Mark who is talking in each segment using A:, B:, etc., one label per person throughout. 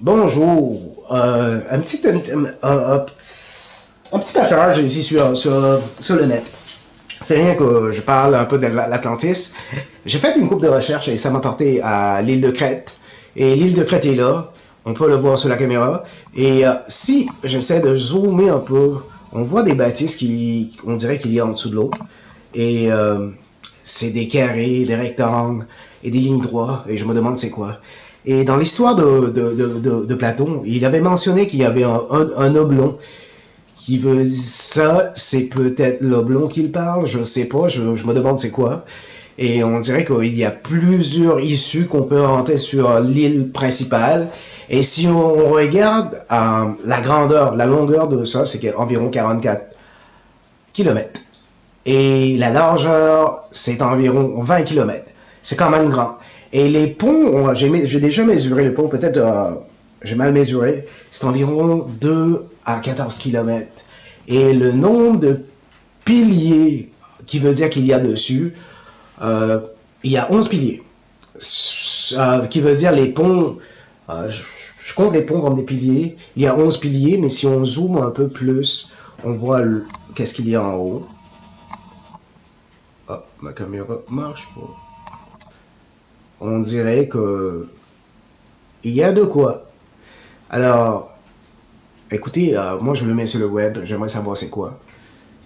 A: Bonjour. Un petit passage ici sur le net. C'est rien que je parle un peu de l'Atlantis. J'ai fait une coupe de recherche et ça m'a porté à l'île de Crète. Et l'île de Crète est là. On peut le voir sur la caméra. Et si j'essaie de zoomer un peu, on voit des bâtisses on dirait qu'il y a en dessous de l'eau. Et c'est des carrés, des rectangles et des lignes droites. Et je me demande c'est quoi. Et dans l'histoire de Platon, il avait mentionné qu'il y avait un oblong qui veut ça, c'est peut-être l'oblong qu'il parle, je sais pas, je me demande c'est quoi. Et on dirait qu'il y a plusieurs issues qu'on peut rentrer sur l'île principale. Et si on regarde la grandeur, la longueur de ça, c'est environ 44 kilomètres. Et la largeur, c'est environ 20 kilomètres. C'est quand même grand. Et les ponts, j'ai déjà mesuré le pont, peut-être j'ai mal mesuré, c'est environ 2 à 14 kilomètres. Et le nombre de piliers qui veut dire qu'il y a dessus, euh, il y a 11 piliers. Qui veut dire les ponts, je compte les ponts comme des piliers, il y a 11 piliers, mais si on zoome un peu plus, on voit qu'est-ce qu'il y a en haut. Ah, ma caméra marche pas. On dirait que il y a de quoi. Alors, écoutez, moi je le mets sur le web, j'aimerais savoir c'est quoi.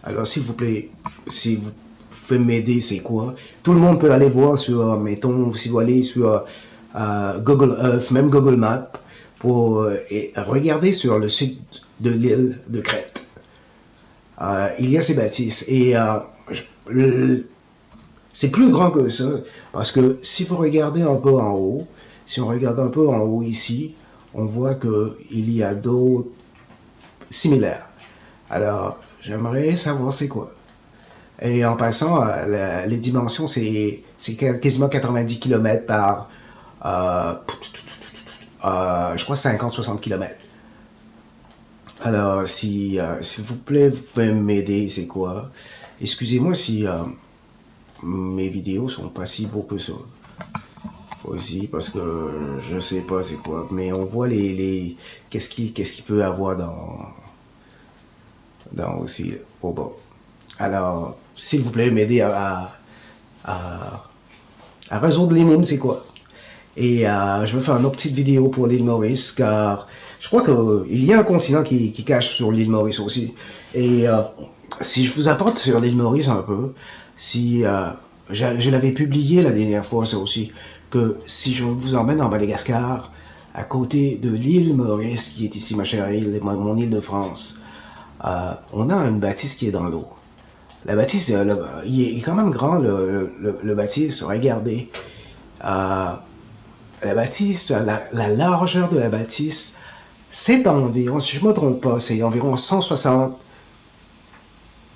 A: Alors, s'il vous plaît, si vous pouvez m'aider, c'est quoi. Tout le monde peut aller voir sur, mettons, si vous allez sur Google Earth, même Google Maps, pour et regarder sur le sud de l'île de Crète. Il y a ces bâtisses et c'est plus grand que ça, parce que si vous regardez un peu en haut, si on regarde un peu en haut ici, on voit qu'il y a d'autres similaires. Alors, j'aimerais savoir c'est quoi. Et en passant, les dimensions, c'est quasiment 90 km par, euh, je crois, 50-60 km. Alors, si, s'il vous plaît, vous pouvez m'aider, c'est quoi? Excusez-moi si mes vidéos sont pas si beaux que ça. Aussi, parce que je sais pas c'est quoi. Mais on voit qu'est-ce qu'il peut avoir dans aussi au bas. Alors, s'il vous plaît, m'aider à, à résoudre l'énigme, c'est quoi. Et je vais faire une autre petite vidéo pour l'île Maurice, car je crois qu'il y a un continent qui cache sur l'île Maurice aussi. Et si je vous apporte sur l'île Maurice un peu, si je l'avais publié la dernière fois, ça aussi, que si je vous emmène en Madagascar, à côté de l'île Maurice, qui est ici ma chère île, mon île de France, on a une bâtisse qui est dans l'eau. La bâtisse, il est quand même grand, le bâtisse, regardez. Euh, la bâtisse, la largeur de la bâtisse, c'est environ, si je ne me trompe pas, c'est environ 160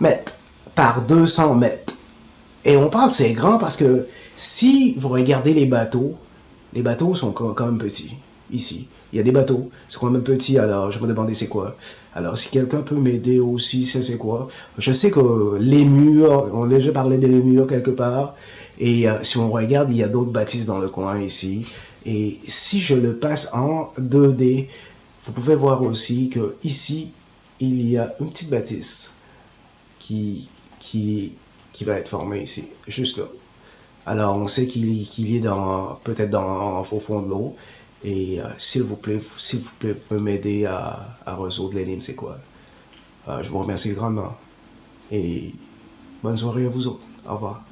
A: mètres par 200 mètres. Et on parle c'est grand parce que si vous regardez les bateaux sont quand même petits. Ici, il y a des bateaux, c'est quand même petits, alors je me demandais c'est quoi. Alors si quelqu'un peut m'aider aussi, c'est quoi. Je sais que les murs, on a déjà parlé des murs quelque part, et si on regarde, il y a d'autres bâtisses dans le coin ici. Et si je le passe en 2D, vous pouvez voir aussi que ici, il y a une petite bâtisse qui, qui, qui va être formée ici, juste là. Alors, on sait qu'il est peut-être au fond de l'eau. Et s'il vous plaît, vous pouvez m'aider à résoudre l'énigme, c'est quoi. Je vous remercie grandement. Et bonne soirée à vous autres. Au revoir.